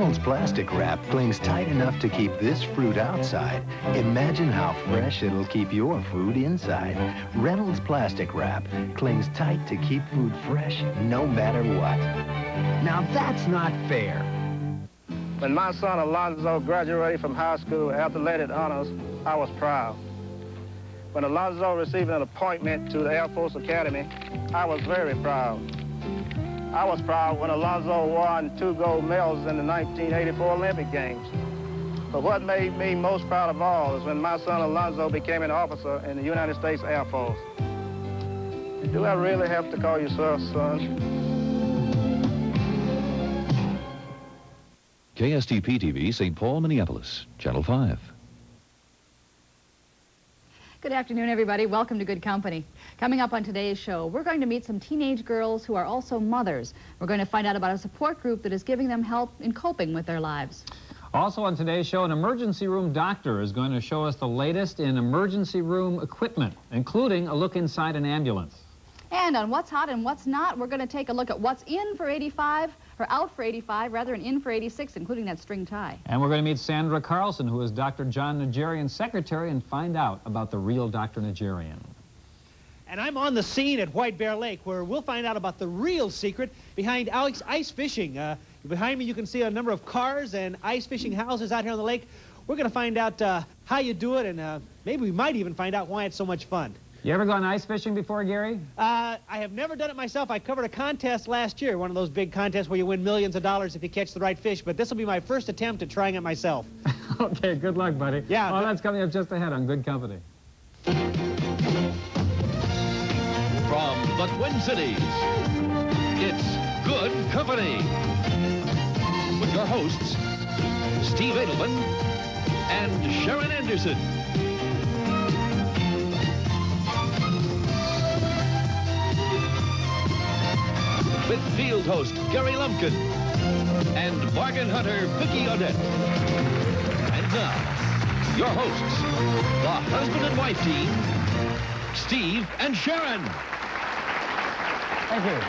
Reynolds plastic wrap clings tight enough to keep this fruit outside. Imagine how fresh it'll keep your food inside. Reynolds plastic wrap clings tight to keep food fresh no matter what. Now that's not fair. When my son Alonzo graduated from high school athletic honors, I was proud. When Alonzo received an appointment to the Air Force Academy, I was very proud. I was proud when Alonzo won 2 gold medals in the 1984 Olympic Games. But what made me most proud of all is when my son Alonzo became an officer in the United States Air Force. Do I really have to call you sir, son? KSTP-TV, St. Paul, Minneapolis, Channel 5. Good afternoon, everybody. Welcome to Good Company. Coming up on today's show, we're going to meet some teenage girls who are also mothers. We're going to find out about a support group that is giving them help in coping with their lives. Also on today's show, an emergency room doctor is going to show us the latest in emergency room equipment, including a look inside an ambulance. And on What's Hot and What's Not, we're going to take a look at what's in for 85, or out for 85, rather, and in for 86, including that string tie. And we're going to meet Sandra Carlson, who is Dr. John Najarian's secretary, and find out about the real Dr. Najarian. And I'm on the scene at White Bear Lake, where we'll find out about the real secret behind ice fishing. Behind me, you can see a number of cars and ice fishing houses out here on the lake. We're going to find out how you do it, and maybe we might even find out why it's so much fun. You ever gone ice fishing before, Gary? I have never done it myself. I covered a contest last year, one of those big contests where you win millions of dollars if you catch the right fish, but this will be my first attempt at trying it myself. Okay, good luck, buddy. Yeah. Well, that's coming up just ahead on Good Company. From the Twin Cities, it's Good Company. With your hosts, Steve Edelman and Sharon Anderson. With field host Gary Lumpkin and bargain hunter Vicki Odette. And now, your hosts, the husband and wife team, Steve and Sharon. Thank you.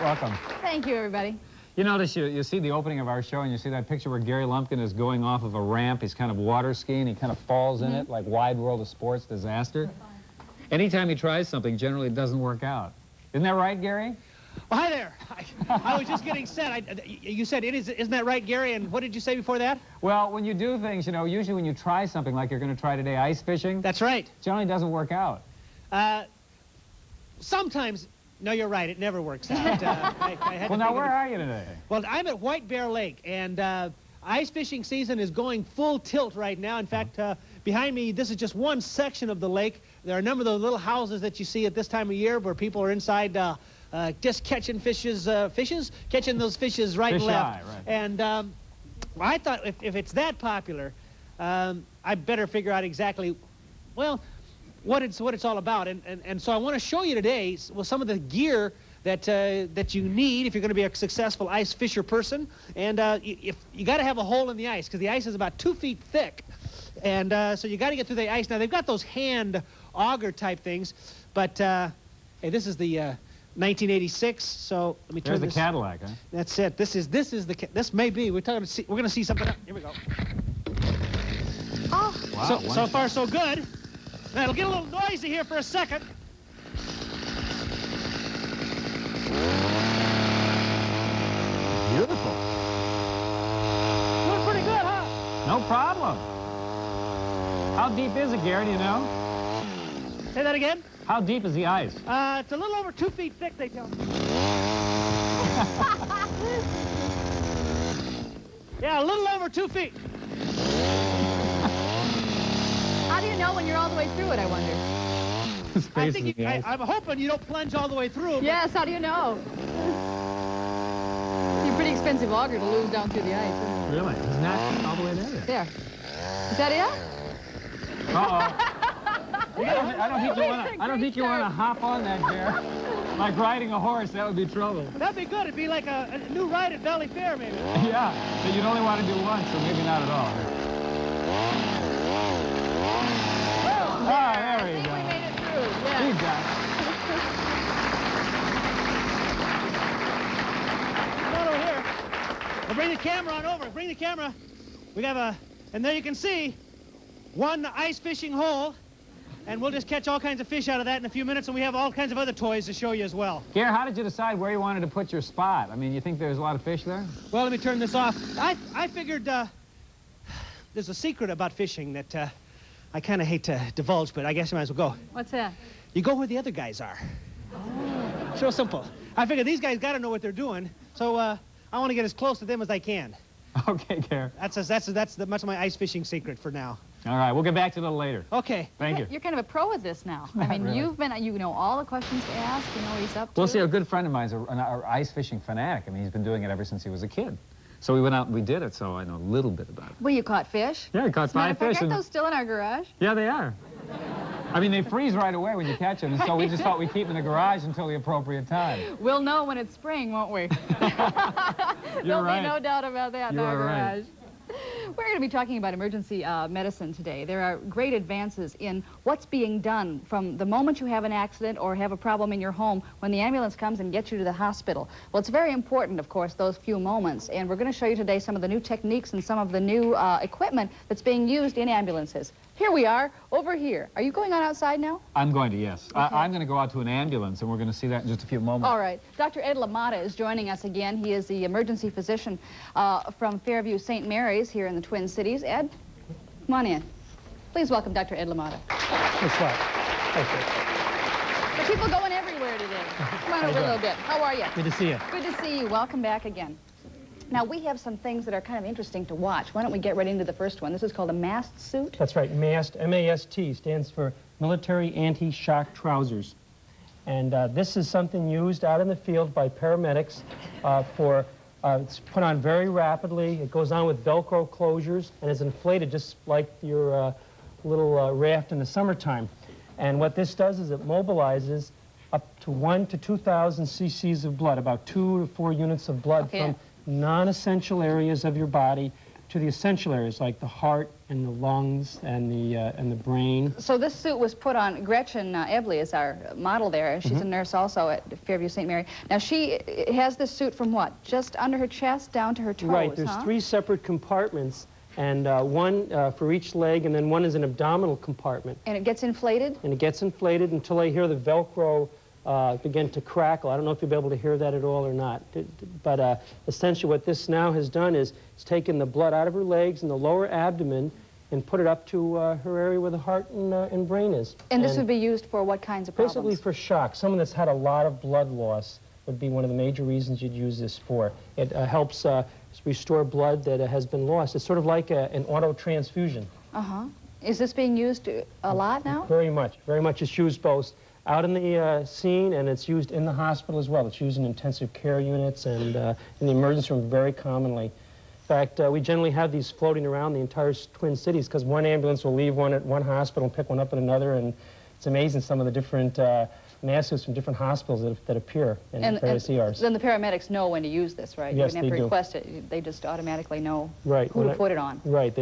Welcome. Thank you, everybody. You notice, you see the opening of our show, and you see that picture where Gary Lumpkin is going off of a ramp. He's kind of water skiing. He kind of falls in it, like Wide World of Sports disaster. Anytime he tries something, generally it doesn't work out. Isn't that right, Gary? Well, hi there. I was just getting set. You said, isn't that right, Gary? And what did you say before that? Well, when you do things, you know, usually when you try something like you're going to try today, ice fishing. That's right. Generally doesn't work out. Sometimes, no, you're right. It never works out. Well, now, where are you today? Well, I'm at White Bear Lake, and ice fishing season is going full tilt right now. In fact, behind me, this is just one section of the lake. There are a number of those little houses that you see at this time of year where people are inside just catching catching those fishes right and left. Right. And well, I thought if it's that popular, I better figure out exactly, well, what it's all about. And so I want to show you today some of the gear that you need if you're going to be a successful ice fisher person. And if you got to have a hole in the ice, because the ice is about 2 feet thick. And so you got to get through the ice. Now, they've got those hand auger type things, but hey, this is the 1986. So let me turn There's the Cadillac, huh? That's it. This may be. We're going to see something. Here we go. Oh. Wow, So far so good. Now, it'll get a little noisy here for a second. Beautiful. Doing pretty good, huh? No problem. How deep is it, Gary, do you know? Say that again? How deep is the ice? It's a little over 2 feet thick, they tell me. Yeah, a little over 2 feet. How do you know when you're all the way through it, I wonder? I think I'm hoping you don't plunge all the way through. Yes, how do you know? It's a pretty expensive auger to lose down through the ice. Really? It's not all the way there. There. Is that it? Uh-oh. I don't think you want to hop on that, Gary. Like riding a horse, that would be trouble. That'd be good. It'd be like a new ride at Valley Fair, maybe. Yeah, but you'd only want to do once, so maybe not at all. Ah, there we go. We made it through. Yeah. He's got it. Not over here. Well, bring the camera on over. Bring the camera. We have and there you can see one ice fishing hole, and we'll just catch all kinds of fish out of that in a few minutes, and we have all kinds of other toys to show you as well. Gare, how did you decide where you wanted to put your spot? I mean, you think there's a lot of fish there? Well, let me turn this off. I figured there's a secret about fishing that I kind of hate to divulge, but I guess I might as well go. What's that? You go where the other guys are. Oh. So simple. I figure these guys got to know what they're doing, so I want to get as close to them as I can. Okay, Gare. That's much of my ice fishing secret for now. All right, we'll get back to it a little later. Okay. Thank you. You're kind of a pro at this now. I mean, Really? you know all the questions to ask. You know what he's up to. Well, see, a good friend of mine is an ice fishing fanatic. I mean, he's been doing it ever since he was a kid. So we went out and we did it, so I know a little bit about it. Well, you caught fish? Yeah, I caught 5 fish. Aren't those still in our garage? Yeah, they are. I mean, they freeze right away when you catch them, and so we just thought we'd keep them in the garage until the appropriate time. We'll know when it's spring, won't we? There'll be no doubt about that in our garage. We're going to be talking about emergency medicine today. There are great advances in what's being done from the moment you have an accident or have a problem in your home when the ambulance comes and gets you to the hospital. Well, it's very important, of course, those few moments. And we're going to show you today some of the new techniques and some of the new equipment that's being used in ambulances. Here we are, over here. Are you going on outside now? I'm going to, yes. Okay. I'm going to go out to an ambulance, and we're going to see that in just a few moments. All right. Dr. Ed LaMotta is joining us again. He is the emergency physician from Fairview St. Mary's here in the Twin Cities. Ed, come on in. Please welcome Dr. Ed LaMotta. Thanks a lot. Thank you. There are people going everywhere today. Come on over a little bit. How are you? Good to see you. Good to see you. Welcome back again. Now, we have some things that are kind of interesting to watch. Why don't we get right into the first one? This is called a MAST suit. That's right. MAST, M-A-S-T, stands for Military Anti-Shock Trousers. And this is something used out in the field by paramedics it's put on very rapidly. It goes on with Velcro closures and is inflated just like your little raft in the summertime. And what this does is it mobilizes up to 1,000 to 2,000 cc's of blood, about 2 to 4 units of blood from non-essential areas of your body to the essential areas like the heart and the lungs and the brain. So this suit was put on. Gretchen Ebley is our model there. She's a nurse also at Fairview St. Mary. Now she has this suit from what? Just under her chest down to her toes, Right. There's 3 separate compartments, and one for each leg, and then one is an abdominal compartment. And it gets inflated? And it gets inflated until I hear the Velcro begin to crackle. I don't know if you'll be able to hear that at all or not. But essentially what this now has done is it's taken the blood out of her legs and the lower abdomen and put it up to her area where the heart and brain is. And this would be used for what kinds of problems? Basically for shock. Someone that's had a lot of blood loss would be one of the major reasons you'd use this for. It helps restore blood that has been lost. It's sort of like an auto transfusion. Uh-huh. Is this being used a lot now? Very much. Very much. It's used both out in the scene, and it's used in the hospital as well. It's used in intensive care units and in the emergency room very commonly. In fact, we generally have these floating around the entire Twin Cities because one ambulance will leave one at one hospital and pick one up at another, and it's amazing some of the different masses from different hospitals that appear in various ERs. Then the paramedics know when to use this, right? Yes, you wouldn't have they to do. request it. They just automatically know Right. who to put it on. Right.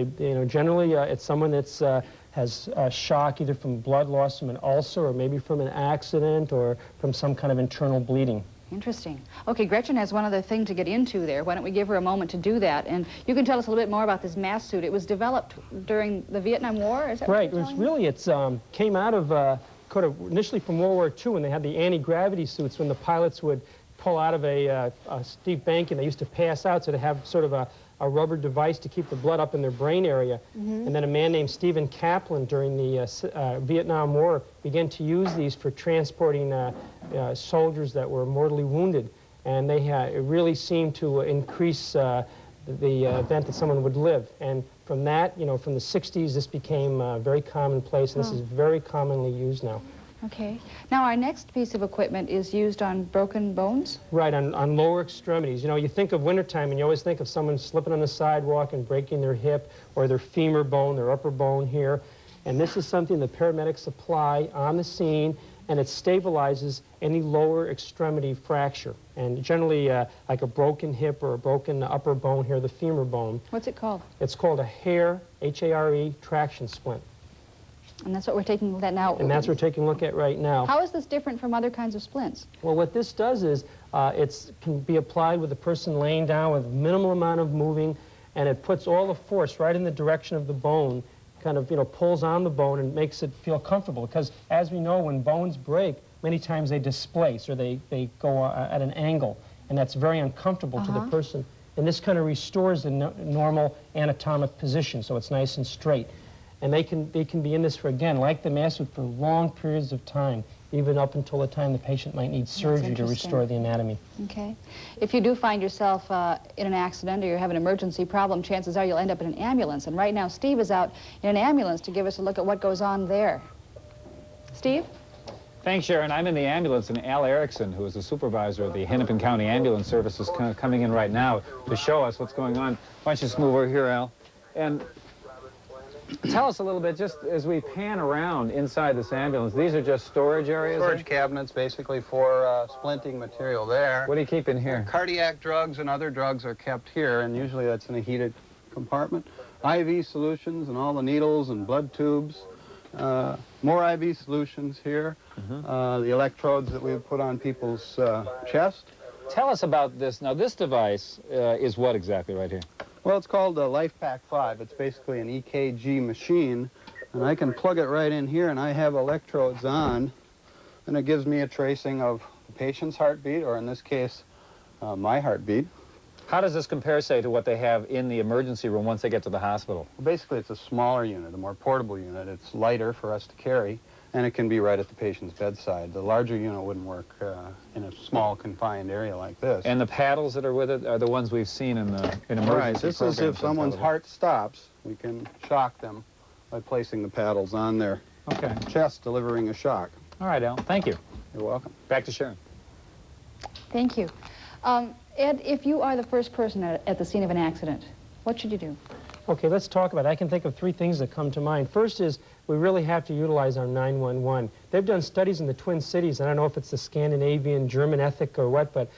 Generally, it's someone that's has shock either from blood loss from an ulcer or maybe from an accident or from some kind of internal bleeding. Interesting. Okay, Gretchen has one other thing to get into there. Why don't we give her a moment to do that? And you can tell us a little bit more about this MAST suit. It was developed during the Vietnam War, is that Right. what you're It's came out of initially from World War II when they had the anti-gravity suits when the pilots would pull out of a steep bank and they used to pass out, so to have sort of a rubber device to keep the blood up in their brain area. And then a man named Stephen Kaplan during the Vietnam War began to use these for transporting soldiers that were mortally wounded. And it really seemed to increase the event that someone would live. And from that, from the 60s, this became very commonplace, and this is very commonly used now. Okay. Now, our next piece of equipment is used on broken bones? Right, on lower extremities. You think of wintertime, and you always think of someone slipping on the sidewalk and breaking their hip or their femur bone, their upper bone here. And this is something the paramedics apply on the scene, and it stabilizes any lower extremity fracture. And generally, like a broken hip or a broken upper bone here, the femur bone. What's it called? It's called a HARE, H-A-R-E, traction splint. And that's what we're taking a look at now. And that's what we're taking a look at right now. How is this different from other kinds of splints? Well, what this does is it can be applied with the person laying down with minimal amount of moving, and it puts all the force right in the direction of the bone, kind of, pulls on the bone and makes it feel comfortable. Because as we know, when bones break, many times they displace or they go at an angle, and that's very uncomfortable to the person. And this kind of restores the normal anatomic position, so it's nice and straight. And they can be in this for, again, like the mastoid, for long periods of time, even up until the time the patient might need surgery to restore the anatomy. Okay. If you do find yourself in an accident or you have an emergency problem, chances are you'll end up in an ambulance. And right now, Steve is out in an ambulance to give us a look at what goes on there. Steve? Thanks, Sharon. I'm in the ambulance, and Al Erickson, who is the supervisor of the Hennepin County Ambulance Service, is coming in right now to show us what's going on. Why don't you just move over here, Al? And tell us a little bit, just as we pan around inside this ambulance, these are just storage areas? Storage cabinets, basically, for splinting material there. What do you keep in here? Cardiac drugs and other drugs are kept here, and usually that's in a heated compartment. IV solutions and all the needles and blood tubes. More IV solutions here. The electrodes that we put on people's chest. Tell us about this. Now, this device is what exactly right here? Well, it's called the LifePak 5. It's basically an EKG machine, and I can plug it right in here, and I have electrodes on, and it gives me a tracing of the patient's heartbeat, or in this case, my heartbeat. How does this compare, say, to what they have in the emergency room once they get to the hospital? Well, basically, it's a smaller unit, a more portable unit. It's lighter for us to carry, and it can be right at the patient's bedside. The larger unit wouldn't work in a small, confined area like this. And the paddles that are with it are the ones we've seen in emergency Right, this is if someone's heart stops, we can shock them by placing the paddles on their chest, delivering a shock. All right, Al, thank you. You're welcome. Back to Sharon. Thank you. Ed, if you are the first person at the scene of an accident, what should you do? Okay, let's talk about it. I can think of three things that come to mind. First is we really have to utilize our 911. They've done studies in the Twin Cities. I don't know if it's the Scandinavian, German ethic or what, but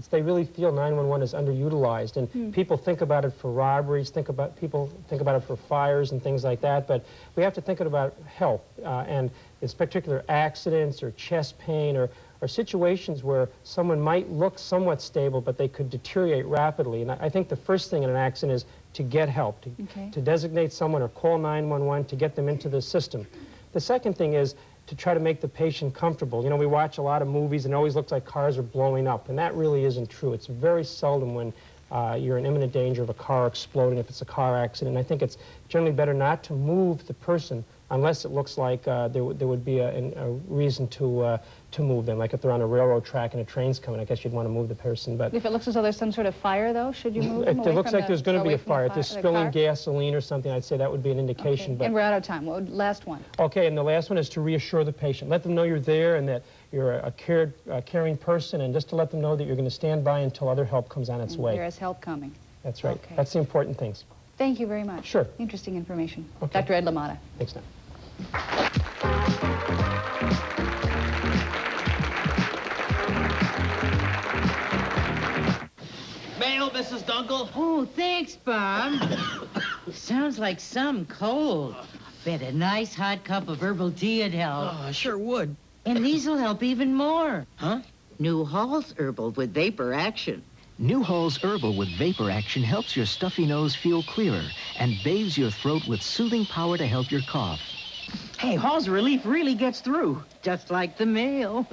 they really feel 911 is underutilized. And people think about it for robberies, people think about it for fires and things like that, but we have to think about health, and it's particular accidents or chest pain or situations where someone might look somewhat stable, but they could deteriorate rapidly. And I think the first thing in an accident is to get help, to designate someone or call 911 to get them into the system. The second thing is to try to make the patient comfortable. You know, we watch a lot of movies and it always looks like cars are blowing up, and that really isn't true. It's very seldom when you're in imminent danger of a car exploding if it's a car accident. I think it's generally better not to move the person unless it looks like there would be a reason to move them, like if they're on a railroad track and a train's coming, I guess you'd want to move the person. But if it looks as though there's some sort of fire, though, should you move them If it looks like there's going to be a fire, if they're spilling gasoline or something, I'd say that would be an indication. Okay. And we're out of time. Last one. Okay, and the last one is to reassure the patient. Let them know you're there and that you're a caring person, and just to let them know that you're going to stand by until other help comes on its way. There is help coming. That's right. Okay. That's the important things. Thank you very much. Sure. Interesting information. Okay. Dr. Ed LaMotta. Thanks, now. Mail, Mrs. Dunkel? Oh, thanks, Bob. Sounds like some cold. Bet a nice hot cup of herbal tea would help. Oh, I sure would. And these'll help even more. Huh? New Hall's Herbal with Vapor Action. New Hall's Herbal with Vapor Action helps your stuffy nose feel clearer and bathes your throat with soothing power to help your cough. Hey, Hall's Relief really gets through, just like the mail.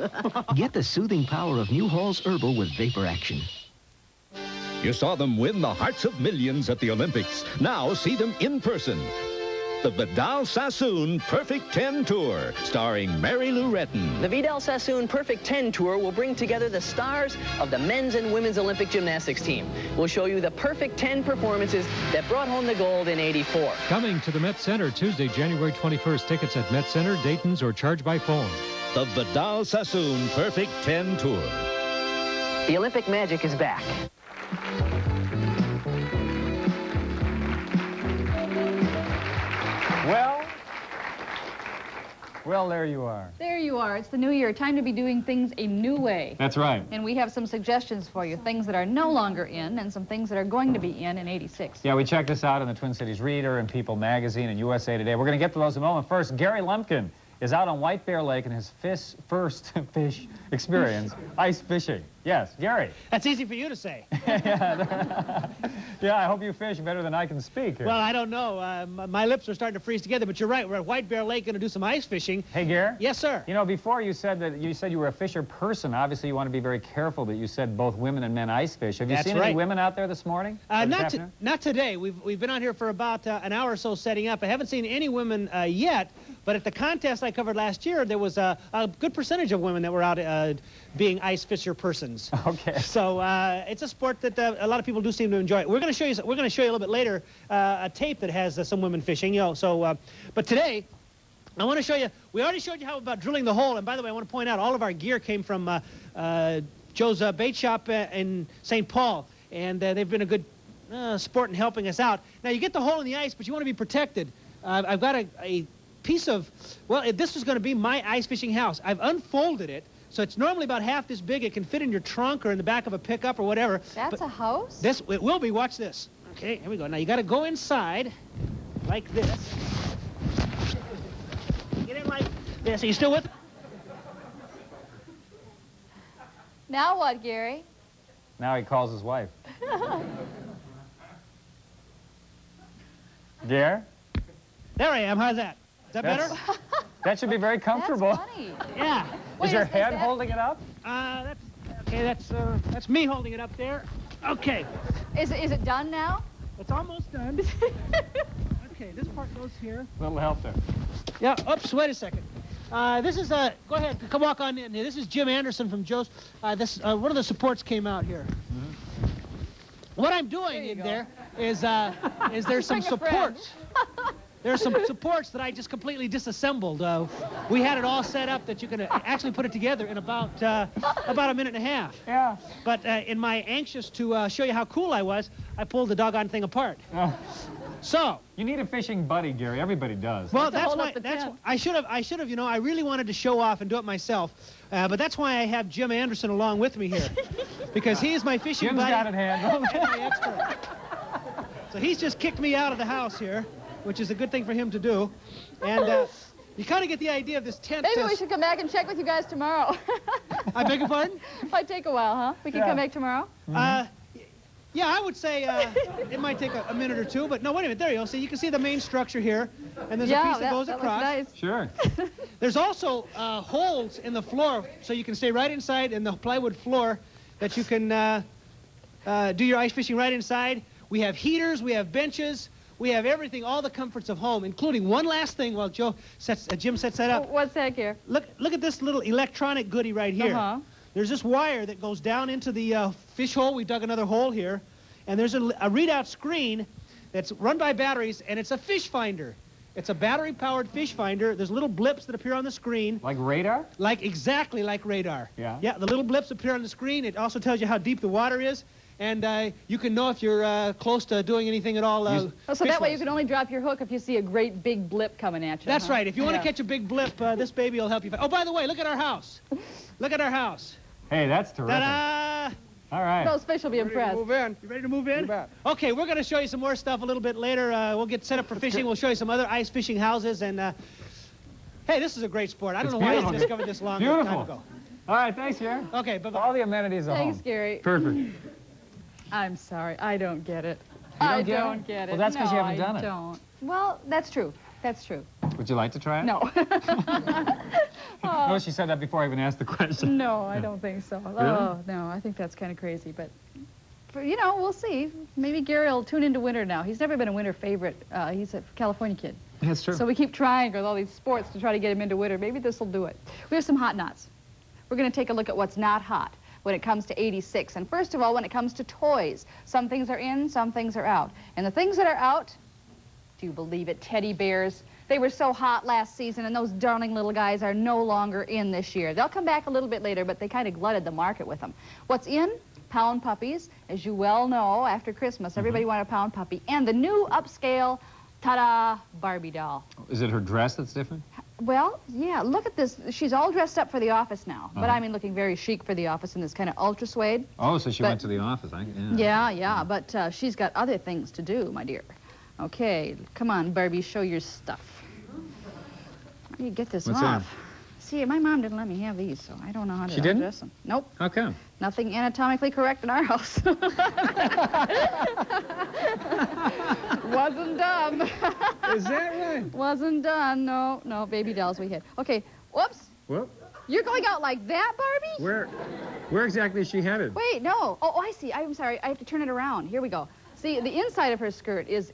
Get the soothing power of New Hall's Herbal with Vapor Action. You saw them win the hearts of millions at the Olympics. Now see them in person. The Vidal Sassoon Perfect 10 Tour, starring Mary Lou Retton. The Vidal Sassoon Perfect 10 Tour will bring together the stars of the men's and women's Olympic gymnastics team. We'll show you the perfect 10 performances that brought home the gold in '84. Coming to the Met Center Tuesday, January 21st. Tickets at Met Center, Dayton's, or charge by phone. The Vidal Sassoon Perfect 10 Tour. The Olympic magic is back. Well, there you are. There you are. It's the new year. Time to be doing things a new way. That's right. And we have some suggestions for you. Things that are no longer in and some things that are going to be in '86. Yeah, we checked this out in the Twin Cities Reader and People Magazine and USA Today. We're going to get to those in a moment. First, Gary Lumpkin is out on White Bear Lake in his first fish experience, ice fishing. Yes, Gary. That's easy for you to say. Yeah, I hope you fish better than I can speak here. Well, I don't know. My lips are starting to freeze together, but you're right. We're at White Bear Lake going to do some ice fishing. Hey, Gary? Yes, sir. You know, before you said you were a fisher person. Obviously, you want to be very careful that you said both women and men ice fish. Have you seen any women out there this morning? Not today. We've been out here for about an hour or so setting up. I haven't seen any women yet, but at the contest I covered last year, there was a good percentage of women that were out being ice fisher persons. Okay. So it's a sport that a lot of people do seem to enjoy. We're going to show you. We're going to show you a little bit later a tape that has some women fishing. You know. So, but today, I want to show you. We already showed you how about drilling the hole. And by the way, I want to point out all of our gear came from Joe's bait shop in St. Paul, and they've been a good sport in helping us out. Now you get the hole in the ice, but you want to be protected. I've got a piece of, well, this is going to be my ice fishing house. I've unfolded it, so it's normally about half this big. It can fit in your trunk or in the back of a pickup or whatever. That's a house? It will be. Watch this. Okay, here we go. Now you got to go inside like this. Get in like this. Are you still with? Now what, Gary? Now he calls his wife. Gary? There I am. How's that? Is that better? That should be very comfortable. That's funny. Yeah. Is your head holding it up? That's me holding it up there. Okay. Is it done now? It's almost done. Okay, this part goes here. A little help there. Yeah. Oops. Wait a second. This is go ahead. Come walk on in here. This is Jim Anderson from Joe's. This one of the supports came out here. Mm-hmm. What I'm doing in there is there's some supports. There's some supports that I just completely disassembled. We had it all set up that you can actually put it together in about a minute and a half. Yeah. But in my anxious to show you how cool I was, I pulled the doggone thing apart. So you need a fishing buddy, Gary. Everybody does. Well, that's why I should have. You know, I really wanted to show off and do it myself, but that's why I have Jim Anderson along with me here, because he is my fishing Jim's buddy. got it handled. And my expert. So he's just kicked me out of the house here, which is a good thing for him to do. And you kind of get the idea of this tent. Maybe we should come back and check with you guys tomorrow. I beg your pardon? Might take a while, huh? We can come back tomorrow? Yeah, I would say it might take a minute or two, but no, wait a minute. There you go. See, you can see the main structure here, and there's a piece that goes across. Nice. Sure. There's also holes in the floor, so you can stay right inside in the plywood floor that you can do your ice fishing right inside. We have heaters, we have benches, we have everything, all the comforts of home, including one last thing while Jim sets that up. What's that here? Look at this little electronic goodie right here. Uh-huh. There's this wire that goes down into the fish hole. We dug another hole here. And there's a readout screen that's run by batteries, and it's a fish finder. It's a battery-powered fish finder. There's little blips that appear on the screen. Like radar? Exactly like radar. Yeah. Yeah, the little blips appear on the screen. It also tells you how deep the water is. And you can know if you're close to doing anything at all. So that way you can only drop your hook if you see a great big blip coming at you. That's right. If you want to catch a big blip, this baby will help you. Oh, by the way, look at our house. Look at our house. Hey, that's terrific. Ta-da! All right. Those fish will be impressed. Move in. You ready to move in? Okay, we're going to show you some more stuff a little bit later. We'll get set up for fishing. We'll show you some other ice fishing houses. And hey, this is a great sport. I don't know why I discovered this long time ago. All right, thanks, Gary. Okay, bye-bye. All the amenities at home. Thanks, Gary. Perfect. I'm sorry. I don't get it. I don't get it. Well, that's because you haven't done it. Don't. Well, that's true. That's true. Would you like to try it? No. No, she said that before I even asked the question. No, I don't think so. Really? Oh, no, I think that's kind of crazy. But, you know, we'll see. Maybe Gary will tune into winter now. He's never been a winter favorite. He's a California kid. That's true. So we keep trying with all these sports to try to get him into winter. Maybe this will do it. We have some hot knots. We're going to take a look at what's not hot when it comes to '86. And first of all, when it comes to toys, some things are in, some things are out. And the things that are out, do you believe it, teddy bears? They were so hot last season, and those darling little guys are no longer in this year. They'll come back a little bit later, but they kind of glutted the market with them. What's in? Pound puppies. As you well know, after Christmas, everybody wanted a pound puppy. And the new upscale, ta-da, Barbie doll. Is it her dress that's different? Well, yeah, look at this. She's all dressed up for the office now. But I mean looking very chic for the office in this kind of ultra suede. Oh, so she went to the office. Yeah, but she's got other things to do, my dear. Okay, come on, Barbie, show your stuff. How do you get this off? See, my mom didn't let me have these, so I don't know how to undress them. Nope. How come? Nothing anatomically correct in our house. Wasn't done. Is that right? Wasn't done. No, baby dolls we had. Okay, whoops. Whoop. You're going out like that, Barbie? Where exactly is she headed? Wait, no. Oh, I see. I'm sorry. I have to turn it around. Here we go. See, the inside of her skirt is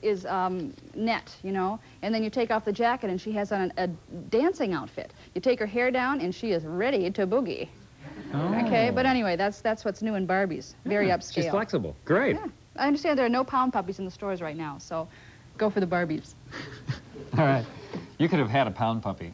net, you know, and then you take off the jacket and she has on a dancing outfit. You take her hair down and she is ready to boogie. Oh. Okay, but anyway, that's what's new in Barbies. Very upscale. She's flexible. Great. Yeah. I understand there are no pound puppies in the stores right now, so go for the Barbies. All right. You could have had a pound puppy.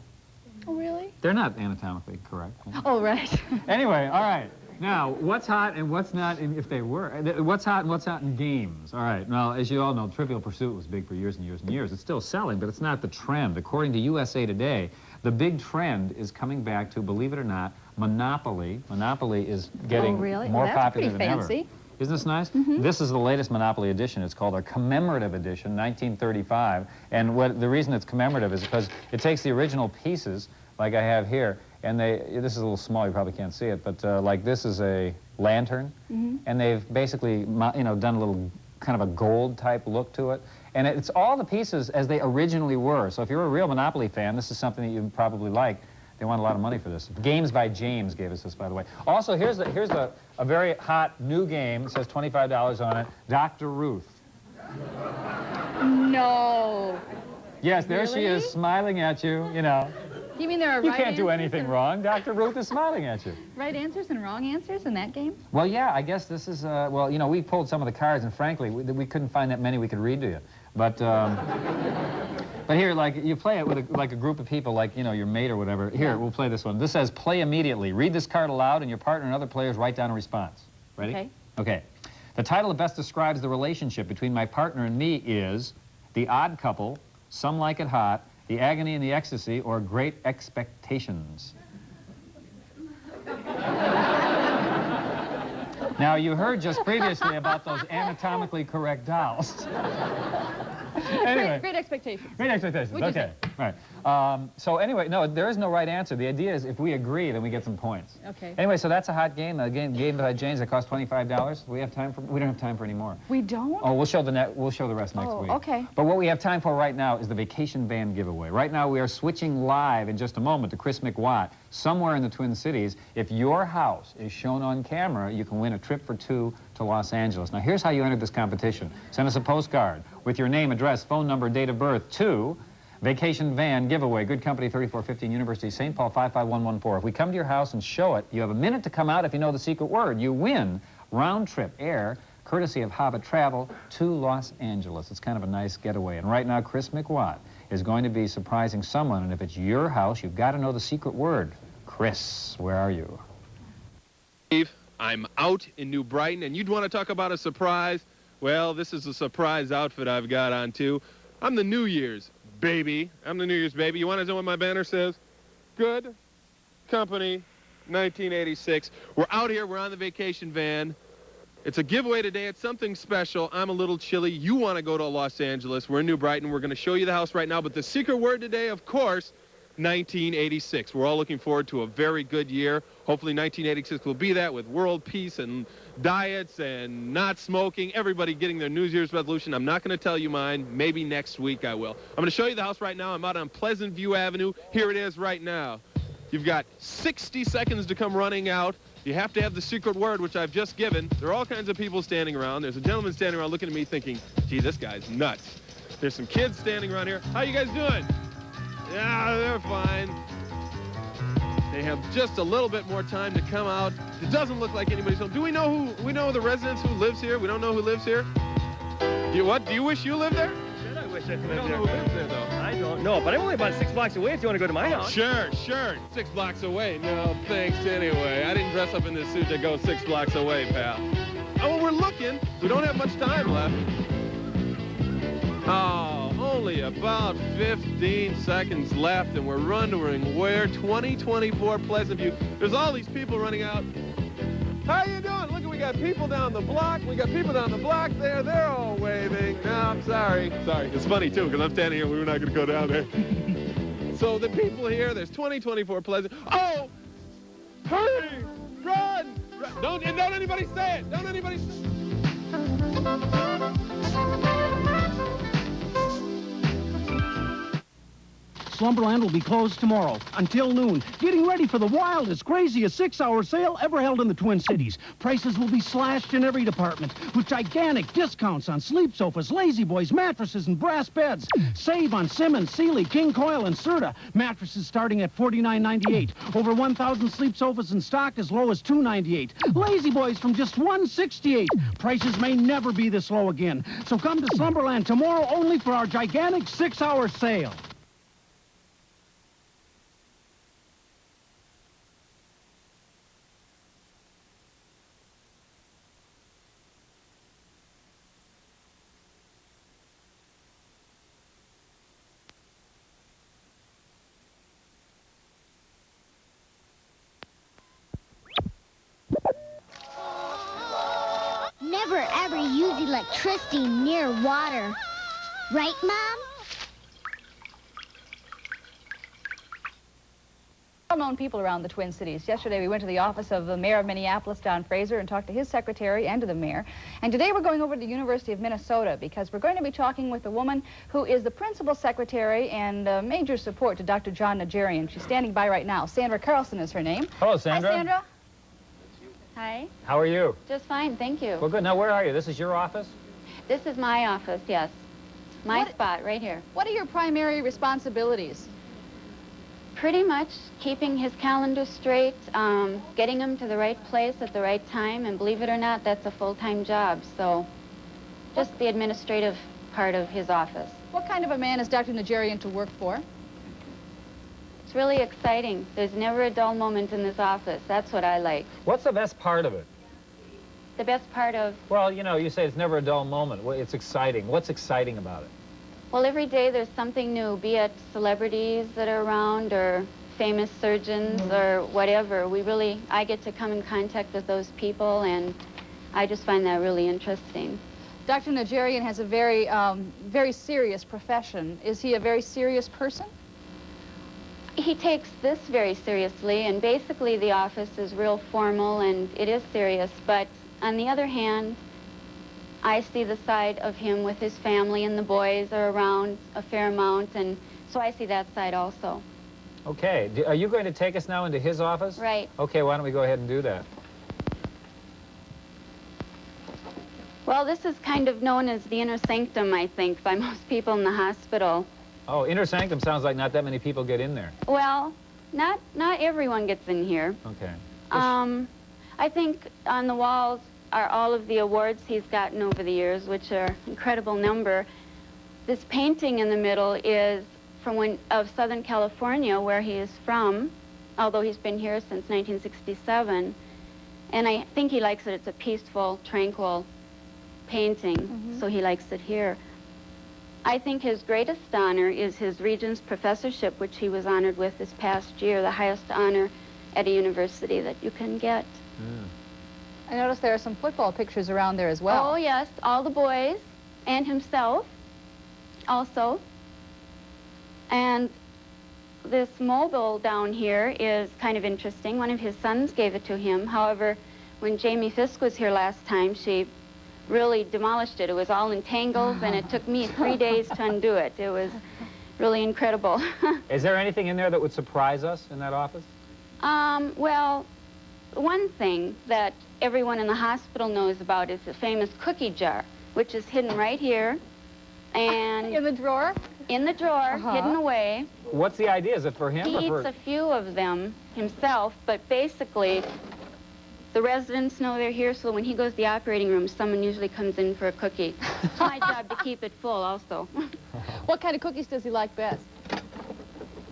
Oh, really? They're not anatomically correct. Oh, right. Anyway, all right. Now, what's hot and what's not, if they were, what's hot and what's not in games? All right, well, as you all know, Trivial Pursuit was big for years and years and years. It's still selling, but it's not the trend. According to USA Today, the big trend is coming back to, believe it or not, Monopoly. Monopoly is getting more popular than ever. Isn't this nice? Mm-hmm. This is the latest Monopoly edition. It's called a commemorative edition, 1935. And the reason it's commemorative is because it takes the original pieces, like I have here, and this is a little small, you probably can't see it, but like this is a lantern, and they've basically, done a little kind of a gold type look to it. And it's all the pieces as they originally were. So if you're a real Monopoly fan, this is something that you probably like. They want a lot of money for this. Games by James gave us this, by the way. Also, here's a very hot new game. It says $25 on it. Dr. Ruth. No. Yes, there she is, smiling at you, you know. You mean there are You can't do anything wrong. Dr. Ruth is smiling at you. Right answers and wrong answers in that game? Well, yeah, I guess this is, well, you know, we pulled some of the cards, and frankly, we couldn't find that many we could read to you. But here, like, you play it with like a group of people, like, you know, your mate or whatever. Here, we'll play this one. This says, play immediately. Read this card aloud, and your partner and other players write down a response. Ready? Okay. Okay. The title that best describes the relationship between my partner and me is The Odd Couple, Some Like It Hot, The Agony and the Ecstasy, or Great Expectations. Now, you heard just previously about those anatomically correct dolls. Anyway. Great Expectations. Great Expectations, okay. Right. So anyway, no, there is no right answer. The idea is if we agree, then we get some points. Okay. Anyway, so that's a hot game. A game by James that costs $25. We have time for? We don't have time for any more. We don't? Oh, we'll show the rest next week. Okay. But what we have time for right now is the vacation van giveaway. Right now we are switching live in just a moment to Chris McWatt somewhere in the Twin Cities. If your house is shown on camera, you can win a trip for two to Los Angeles. Now here's how you enter this competition. Send us a postcard with your name, address, phone number, date of birth to Vacation Van Giveaway, Good Company, 3415 University, St. Paul, 55114. If we come to your house and show it, you have a minute to come out. If you know the secret word, you win round-trip air, courtesy of Hobbit Travel, to Los Angeles. It's kind of a nice getaway. And right now, Chris McWatt is going to be surprising someone. And if it's your house, you've got to know the secret word. Chris, where are you? Steve, I'm out in New Brighton, and you'd want to talk about a surprise? Well, this is a surprise outfit I've got on, too. I'm the New Year's baby. I'm the New Year's baby. You want to know what my banner says? Good Company, 1986. We're out here. We're on the vacation van. It's a giveaway today. It's something special. I'm a little chilly. You want to go to Los Angeles. We're in New Brighton. We're going to show you the house right now. But the secret word today, of course, 1986. We're all looking forward to a very good year. Hopefully 1986 will be that, with world peace and diets and not smoking, everybody getting their New Year's resolution. I'm not going to tell you mine. Maybe next week I will. I'm going to show you the house right now. I'm out on Pleasant View Avenue. Here it is right now. You've got 60 seconds to come running out. You have to have the secret word, which I've just given. There are all kinds of people standing around. There's a gentleman standing around looking at me thinking, gee, this guy's nuts. There's some kids standing around here. How you guys doing? Yeah, they're fine. They have just a little bit more time to come out. It doesn't look like anybody's home. Do we know the residents who lives here? We don't know who lives here? Do you wish you lived there? I wish I lived there. I don't know who lives there, though. I don't know, but I'm only about 6 blocks away if you want to go to my house. Sure. 6 blocks away. No, thanks anyway. I didn't dress up in this suit to go 6 blocks away, pal. Oh, well, we're looking. We don't have much time left. Oh, only about 15 seconds left, and we're wondering where 2024 Pleasant View. There's all these people running out. How you doing? Look, we got people down the block. We got people down the block there. They're all waving. No, I'm sorry. Sorry. It's funny, too, because I'm standing here. We were not going to go down there. So the people here, there's 2024 Pleasant. Oh! Hurry! Run! Don't anybody say it! Don't anybody say it! Slumberland will be closed tomorrow until noon, getting ready for the wildest, craziest 6-hour sale ever held in the Twin Cities. Prices will be slashed in every department with gigantic discounts on sleep sofas, Lazy Boys, mattresses, and brass beds. Save on Simmons, Sealy, King Coil, and Serta. Mattresses starting at $49.98. Over 1,000 sleep sofas in stock as low as $298. Lazy Boys from just $168. Prices may never be this low again. So come to Slumberland tomorrow only for our gigantic 6-hour sale. Never ever use electricity near water. Right, Mom? Well-known people around the Twin Cities. Yesterday we went to the office of the mayor of Minneapolis, Don Fraser, and talked to his secretary and to the mayor. And today we're going over to the University of Minnesota because we're going to be talking with a woman who is the principal secretary and major support to Dr. John Najarian. She's standing by right now. Sandra Carlson is her name. Hello, Sandra. Hi, Sandra. Hi. How are you? Just fine, thank you. Well, good. Now, where are you? This is your office? This is my office, yes. My spot, right here. What are your primary responsibilities? Pretty much keeping his calendar straight, getting him to the right place at the right time, and believe it or not, that's a full-time job, so just the administrative part of his office. What kind of a man is Dr. Najarian to work for? It's really exciting. There's never a dull moment in this office. That's what I like. What's the best part of it? The best part of... Well, you know, you say it's never a dull moment. Well, it's exciting. What's exciting about it? Well, every day there's something new, be it celebrities that are around or famous surgeons or whatever. I get to come in contact with those people, and I just find that really interesting. Dr. Najarian has a very, very serious profession. Is he a very serious person? He takes this very seriously, and basically the office is real formal and it is serious, but on the other hand, I see the side of him with his family, and the boys are around a fair amount, and so I see that side also. Okay. Are you going to take us now into his office? Right. Okay, why don't we go ahead and do that? Well, this is kind of known as the inner sanctum, I think, by most people in the hospital. Oh, inner sanctum sounds like not that many people get in there. Well, not everyone gets in here. Okay. I think on the walls are all of the awards he's gotten over the years, which are an incredible number. This painting in the middle is of Southern California, where he is from, although he's been here since 1967. And I think he likes it. It's a peaceful, tranquil painting, so he likes it here. I think his greatest honor is his Regents Professorship, which he was honored with this past year, the highest honor at a university that you can get. I noticed there are some football pictures around there as well. Oh, yes, all the boys and himself also. And this mobile down here is kind of interesting. One of his sons gave it to him. However, when Jamie Fisk was here last time, she really demolished it. It was all in tangles, and it took me 3 days to undo it. It was really incredible. Is there anything in there that would surprise us in that office? Well, one thing that everyone in the hospital knows about is the famous cookie jar, which is hidden right here. And in the drawer? In the drawer, hidden away. What's the idea? Is it for him? He or eats a few of them himself, but basically the residents know they're here, so when he goes to the operating room, someone usually comes in for a cookie. It's my job to keep it full also. What kind of cookies does he like best?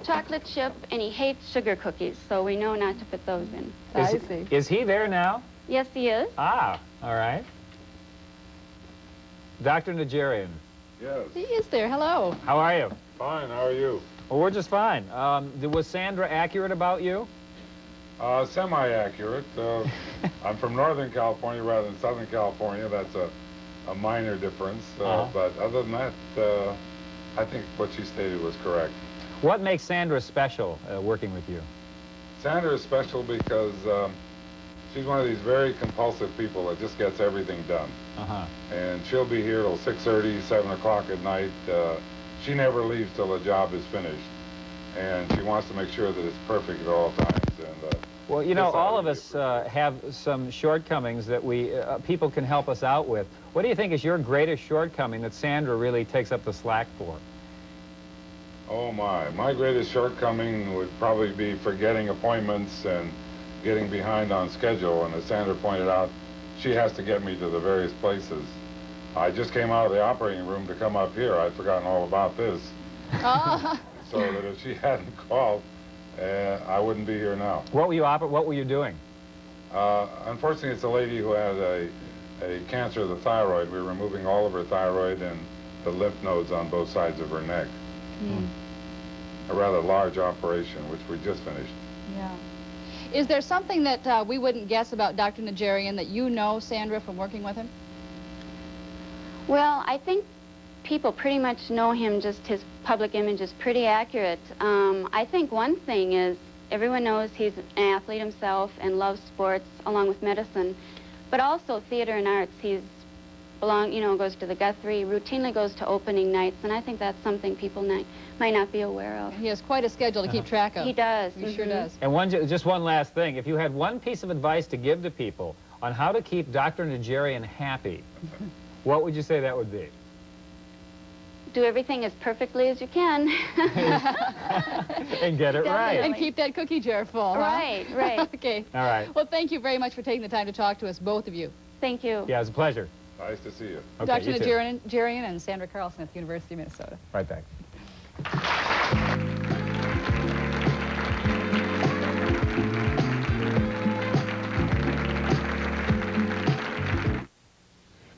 Chocolate chip, and he hates sugar cookies, so we know not to put those in. I see. Is he there now? Yes, he is. Ah, all right. Dr. Najarian. Yes. He is there. Hello. How are you? Fine. How are you? Well, we're just fine. Was Sandra accurate about you? Semi-accurate. I'm from Northern California rather than Southern California. That's a minor difference. But other than that, I think what she stated was correct. What makes Sandra special working with you? Sandra is special because she's one of these very compulsive people that just gets everything done. And she'll be here till 6:30, 7 o'clock at night. She never leaves till the job is finished. And she wants to make sure that it's perfect at all times. And well, you know, all of us have some shortcomings that people can help us out with. What do you think is your greatest shortcoming that Sandra really takes up the slack for? Oh my greatest shortcoming would probably be forgetting appointments and getting behind on schedule. And as Sandra pointed out, she has to get me to the various places. I just came out of the operating room to come up here. I'd forgotten all about this. So that if she hadn't called, I wouldn't be here now. What were you doing? Unfortunately, it's a lady who had a cancer of the thyroid. We were removing all of her thyroid and the lymph nodes on both sides of her neck. A rather large operation, which we just finished. Yeah. Is there something that we wouldn't guess about Dr. Najarian that you know, Sandra, from working with him? Well, I think people pretty much know him, just his public image is pretty accurate. I think one thing is everyone knows he's an athlete himself and loves sports along with medicine, but also theater and arts. He's goes to the Guthrie, routinely goes to opening nights, and I think that's something people might not be aware of. He has quite a schedule to keep track of. He does. He sure does. And just one last thing. If you had one piece of advice to give to people on how to keep Dr. Najarian happy, what would you say that would be? Do everything as perfectly as you can. And get it right. And keep that cookie jar full. Right, right. Okay. All right. Well, thank you very much for taking the time to talk to us, both of you. Thank you. Yeah, it was a pleasure. Nice to see you. Okay, Dr. Najarian and Sandra Carlson at the University of Minnesota. Right back.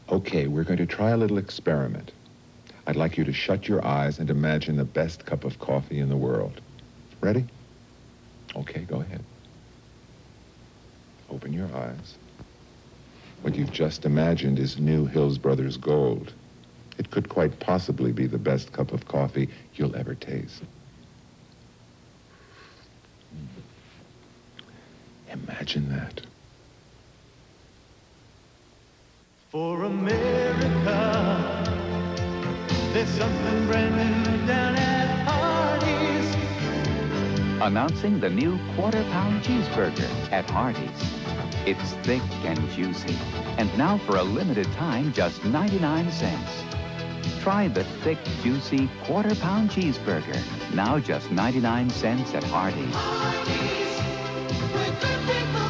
Okay, we're going to try a little experiment. I'd like you to shut your eyes and imagine the best cup of coffee in the world. Ready? Okay, go ahead. Open your eyes. What you've just imagined is New Hills Brothers Gold. It could quite possibly be the best cup of coffee you'll ever taste. Imagine that. For America, there's something brand new down at Hardee's. Announcing the new quarter-pound cheeseburger at Hardee's. It's thick and juicy, and now for a limited time, just 99 cents. Try the thick, juicy quarter-pound cheeseburger, now just 99 cents at Hardee's. Hardee's, where good people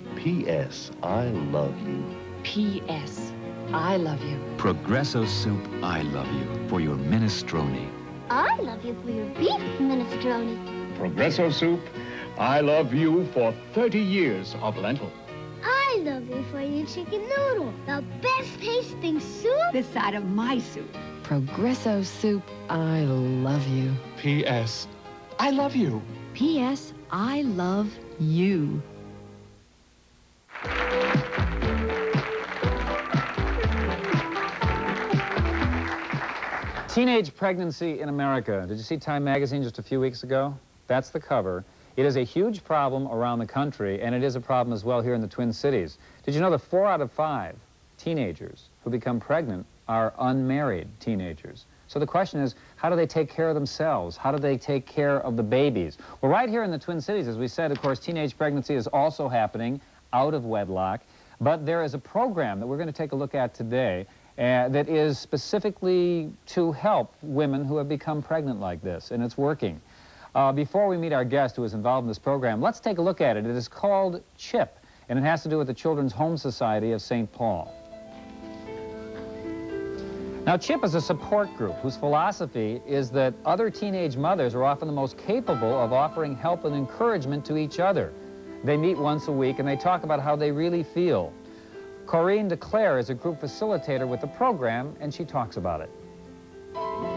go. P.S. I love you. P.S. I love you. Progresso Soup, I love you, for your minestrone. I love you for your beef minestrone. Progresso Soup, I love you for 30 years of lentil. I love you for your chicken noodle, the best tasting soup This side of my soup. Progresso Soup, I love you. P.S. I love you. P.S. I love you. Teenage pregnancy in America. Did you see Time magazine just a few weeks ago? That's the cover. It is a huge problem around the country, and it is a problem as well here in the Twin Cities. Did you know that 4 out of 5 teenagers who become pregnant are unmarried teenagers? So the question is, how do they take care of themselves? How do they take care of the babies? Well, right here in the Twin Cities, as we said, of course, teenage pregnancy is also happening out of wedlock. But there is a program that we're going to take a look at today that is specifically to help women who have become pregnant like this, and it's working. Before we meet our guest who is involved in this program, let's take a look at it. It is called CHIP, and it has to do with the Children's Home Society of St. Paul. Now, CHIP is a support group whose philosophy is that other teenage mothers are often the most capable of offering help and encouragement to each other. They meet once a week, and they talk about how they really feel. Corinne DeClaire is a group facilitator with the program, and she talks about it.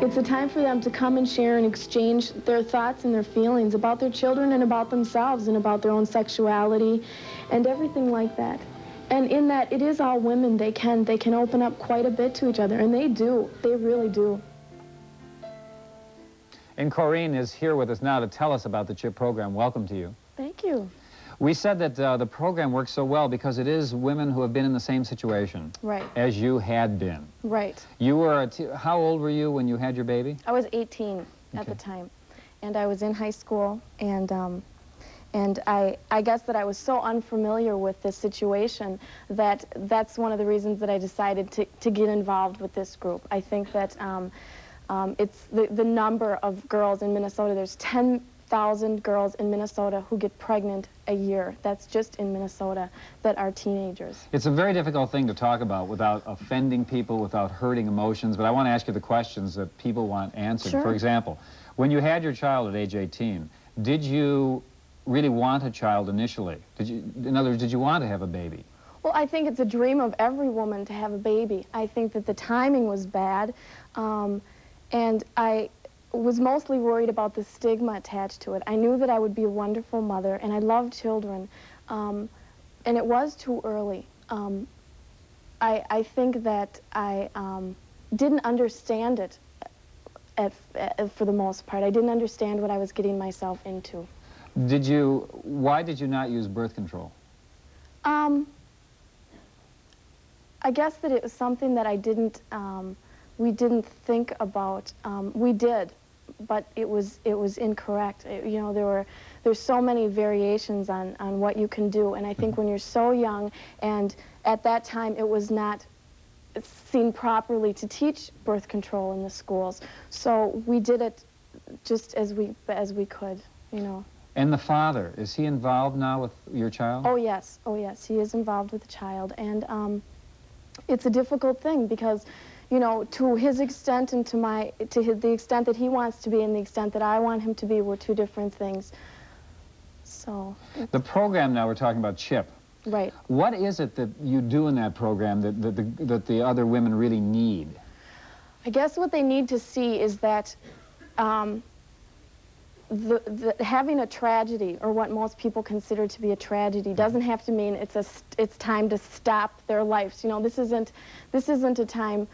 It's a time for them to come and share and exchange their thoughts and their feelings about their children and about themselves and about their own sexuality and everything like that. And in that, it is all women. They can open up quite a bit to each other, and they do. They really do. And Corinne is here with us now to tell us about the CHIP program. Welcome to you. Thank you. We said that the program works so well because it is women who have been in the same situation. Right. As you had been. Right. You were, how old were you when you had your baby? I was 18 at the time, and I was in high school, and I guess that I was so unfamiliar with this situation that that's one of the reasons that I decided to get involved with this group. I think that it's the number of girls in Minnesota. There's 10,000 girls in Minnesota who get pregnant a year. That's just in Minnesota, that are teenagers. It's a very difficult thing to talk about without offending people, without hurting emotions, but I want to ask you the questions that people want answered. Sure. For example, when you had your child at age 18, did you really want a child initially? In other words, did you want to have a baby? Well, I think it's a dream of every woman to have a baby. I think that the timing was bad, and I was mostly worried about the stigma attached to it. I knew that I would be a wonderful mother, and I love children, and it was too early. I think that I didn't understand it for the most part. I didn't understand what I was getting myself into. Why did you not use birth control? I guess that it was something that we didn't think about. We did, but it was incorrect. You know, there's so many variations on what you can do, and I think when you're so young, and at that time it was not seen properly to teach birth control in the schools, so we did it just as we could, you know. And the father, is he involved now with your child? Oh yes, he is involved with the child, and it's a difficult thing because, you know, to his extent and the extent that he wants to be and the extent that I want him to be, we're two different things. So. The program now, we're talking about CHIP. Right. What is it that you do in that program that the other women really need? I guess what they need to see is that having a tragedy, or what most people consider to be a tragedy, doesn't have to mean it's time to stop their lives. You know, this isn't a time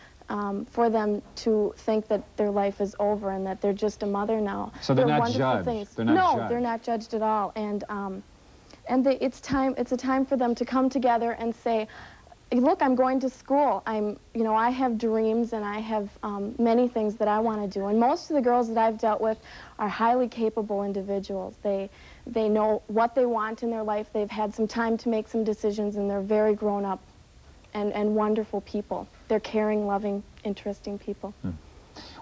for them to think that their life is over and that they're just a mother now. So they're not judged. They're not judged. They're not judged at all. And it's a time for them to come together and say, look, I'm going to school. I have dreams, and I have many things that I want to do. And most of the girls that I've dealt with are highly capable individuals. They know what they want in their life. They've had some time to make some decisions, and they're very grown up and wonderful people. They're caring, loving, interesting people.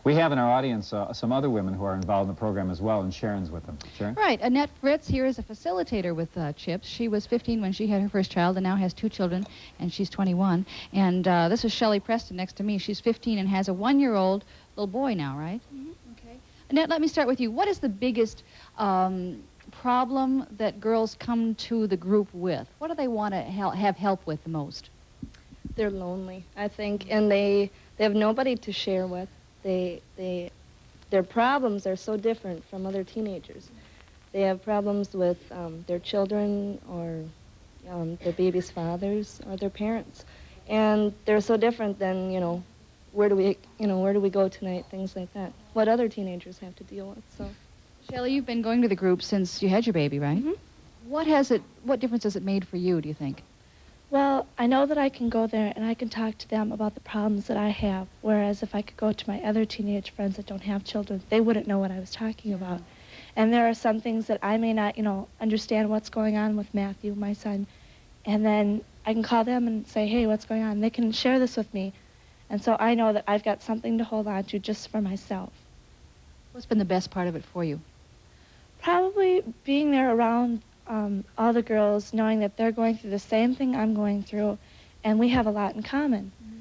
We have in our audience some other women who are involved in the program as well, and Sharon's with them. Sharon? Right. Annette Fritz here is a facilitator with CHIPS. She was 15 when she had her first child and now has 2 children, and she's 21. And this is Shelley Preston next to me. She's 15 and has a 1-year-old little boy now, right? Mm-hmm. Okay. Annette, let me start with you. What is the biggest problem that girls come to the group with? What do they want to have help with the most? They're lonely, I think, and they have nobody to share with. Their problems are so different from other teenagers. They have problems with their children, or their baby's fathers, or their parents, and they're so different than, you know, where do we go tonight, things like that. What other teenagers have to deal with. So, Shelley, you've been going to the group since you had your baby, right? Mm-hmm. What difference has it made for you, do you think? Well, I know that I can go there and I can talk to them about the problems that I have, whereas if I could go to my other teenage friends that don't have children, they wouldn't know what I was talking about. And there are some things that I may not, understand what's going on with Matthew, my son, and then I can call them and say, hey, what's going on? They can share this with me, and so I know that I've got something to hold on to just for myself. What's been the best part of it for you? Probably being there around all the girls, knowing that they're going through the same thing I'm going through, and we have a lot in common. Mm-hmm.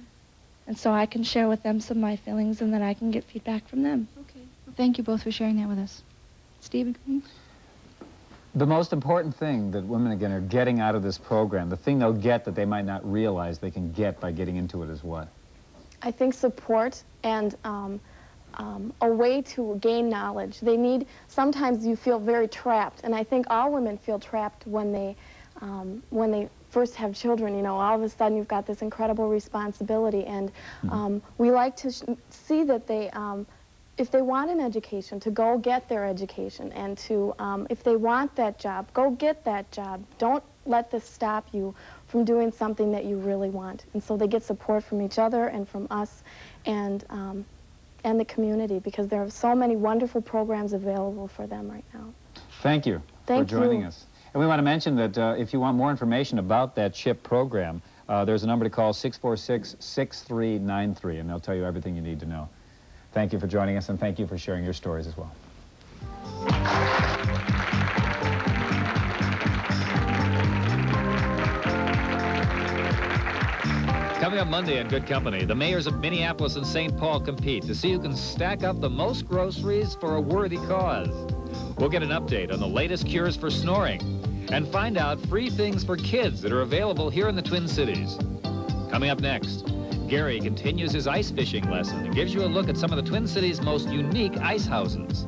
And so I can share with them some of my feelings, and then I can get feedback from them. Okay. Well, thank you both for sharing that with us. Stephen? The most important thing that women, again, are getting out of this program, the thing they'll get that they might not realize they can get by getting into it is what? I think support and a way to gain knowledge. They need, sometimes you feel very trapped, and I think all women feel trapped when they first have children. You know, all of a sudden you've got this incredible responsibility, and we like to see that they, if they want an education, to go get their education, and to, if they want that job, go get that job. Don't let this stop you from doing something that you really want. And so they get support from each other and from us and the community, because there are so many wonderful programs available for them right now. Thank you for joining us. And we want to mention that if you want more information about that CHIP program, there's a number to call, 646-6393, and they'll tell you everything you need to know. Thank you for joining us, and thank you for sharing your stories as well. Coming up Monday in Good Company, the mayors of Minneapolis and St. Paul compete to see who can stack up the most groceries for a worthy cause. We'll get an update on the latest cures for snoring and find out free things for kids that are available here in the Twin Cities. Coming up next, Gary continues his ice fishing lesson and gives you a look at some of the Twin Cities' most unique ice houses.